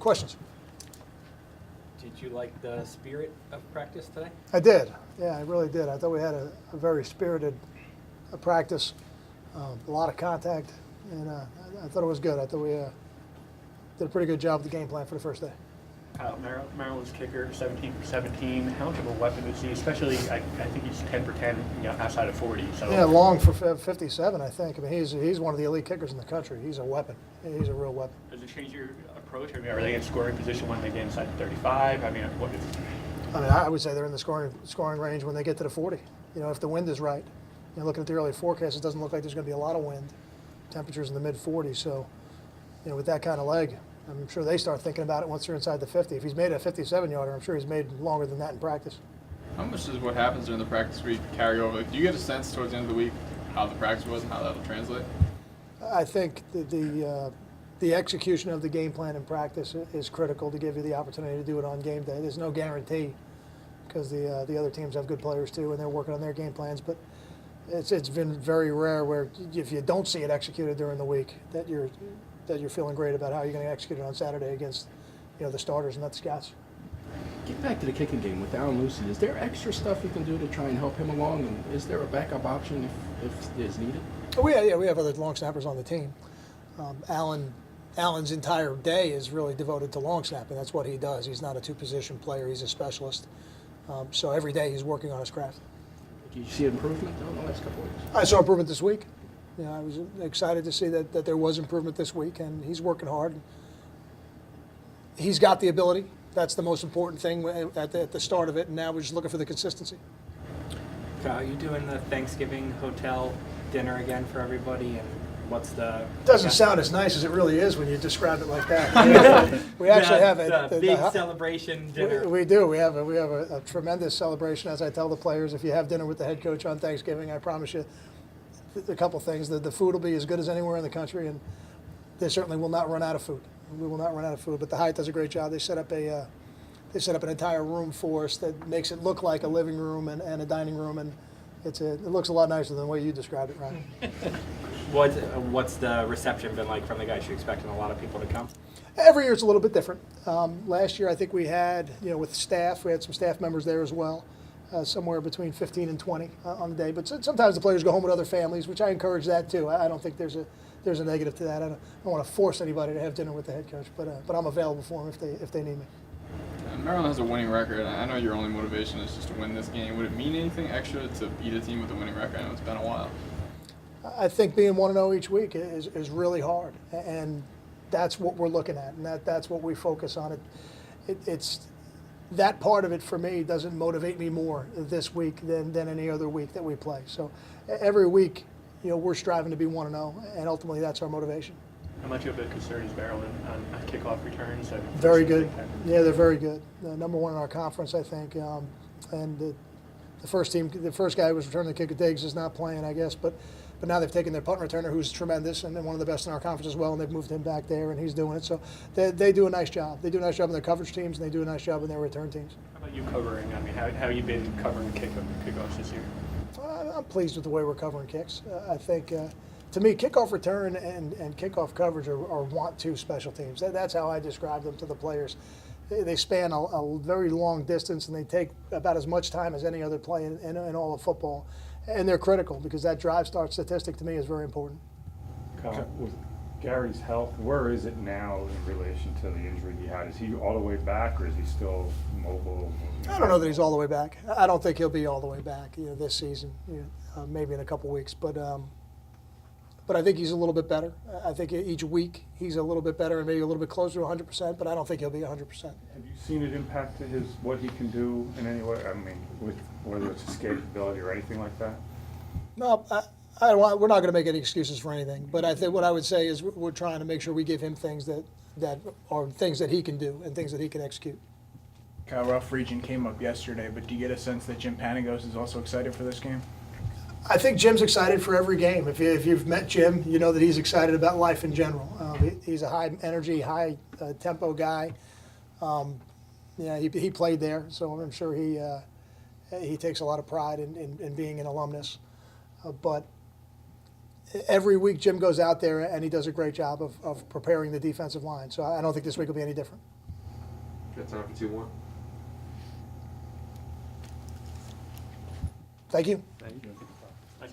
Questions? Did you like the spirit of practice today? I did. Yeah, I really did. I thought we had a very spirited practice, a lot of contact, and I thought it was good. I thought we did a pretty good job with the game plan for the first day. Maryland's kicker, 17 for 17. How much of a weapon is he? Especially, I think he's 10 for 10, outside of 40. So yeah, long for 57, I think. I mean, he's one of the elite kickers in the country. He's a weapon. He's a real weapon. Does it change your approach? I mean, are they in scoring position when they get inside the 35? I mean, what is? I mean, I would say they're in the scoring range when they get to the 40. If the wind is right. Looking at the early forecast, it doesn't look like there's going to be a lot of wind. Temperatures in the mid 40s. So, with that kind of leg, I'm sure they start thinking about it once they're inside the 50. If he's made a 57-yarder, I'm sure he's made longer than that in practice. How much does what happens during the practice week carry over? Do you get a sense towards the end of the week how the practice was and how that'll translate? I think the execution of the game plan in practice is critical to give you the opportunity to do it on game day. There's no guarantee because the other teams have good players too, and they're working on their game plans. But it's been very rare where if you don't see it executed during the week, that you're feeling great about how you're going to execute it on Saturday against the starters and not the scouts. Get back to the kicking game with Alan Lucy. Is there extra stuff you can do to try and help him along? And is there a backup option if it's needed? We have other long snappers on the team. Alan's entire day is really devoted to long snapping. That's what he does. He's not a two-position player. He's a specialist. So every day he's working on his craft. Do you see improvement in the last couple of weeks? I saw improvement this week. I was excited to see that there was improvement this week, and he's working hard. He's got the ability. That's the most important thing at the start of it, and now we're just looking for the consistency. Kyle, are you doing the Thanksgiving hotel dinner again for everybody? And what's the... Doesn't sound as nice as it really is when you describe it like that. We actually have a big celebration dinner. We do. We have a tremendous celebration, as I tell the players. If you have dinner with the head coach on Thanksgiving, I promise you a couple things. The food will be as good as anywhere in the country, and they certainly will not run out of food. We will not run out of food. But the Hyatt does a great job. They set up an entire room for us that makes it look like a living room and a dining room, and it looks a lot nicer than the way you described it, Ryan. What's the reception been like from the guys? You expecting a lot of people to come? Every year it's a little bit different. Last year I think we had, with staff, we had some staff members there as well, somewhere between 15 and 20 on the day. But sometimes the players go home with other families, which I encourage that too. I don't think there's a negative to that. I don't want to force anybody to have dinner with the head coach, but I'm available for them if they need me. Maryland has a winning record. I know your only motivation is just to win this game. Would it mean anything extra to beat a team with a winning record? I know it's been a while. I think being 1-0 each week is really hard, and that's what we're looking at, and that's what we focus on. It's that part of it for me doesn't motivate me more this week than any other week that we play. So every week, we're striving to be 1-0, and ultimately that's our motivation. How much of a concern is Maryland on kickoff returns? Very good. Yeah, they're very good. Number one in our conference, I think, and the first guy who was returning the kick at Diggs is not playing, I guess, but now they've taken their punt returner, who's tremendous and one of the best in our conference as well, and they've moved him back there, and he's doing it. So they do a nice job. They do a nice job in their coverage teams, and they do a nice job in their return teams. How about you covering? I mean, how have you been covering kickoffs this year? I'm pleased with the way we're covering kicks. I think, to me, kickoff return and kickoff coverage are want-to special teams. That's how I describe them to the players. They span a very long distance, and they take about as much time as any other play in all of football. And they're critical because that drive start statistic to me is very important. Kyle, with Gary's health, where is it now in relation to the injury he had? Is he all the way back, or is he still mobile? I don't know that he's all the way back. I don't think he'll be all the way back this season, maybe in a couple weeks. But I think he's a little bit better. I think each week he's a little bit better and maybe a little bit closer to 100%, but I don't think he'll be 100%. Have you seen it impact what he can do in any way? I mean, with whether it's escapability or anything like that? No, we're not going to make any excuses for anything. But I think what I would say is we're trying to make sure we give him things that are things that he can do and things that he can execute. Kyle, Ralph Region came up yesterday, but do you get a sense that Jim Panagos is also excited for this game? I think Jim's excited for every game. If you've met Jim, you know that he's excited about life in general. He's a high energy, high tempo guy. He played there, so I'm sure he takes a lot of pride in being an alumnus. But every week Jim goes out there and he does a great job of preparing the defensive line. So I don't think this week will be any different. Got time for 2 more? Thank you. Thank you. Like,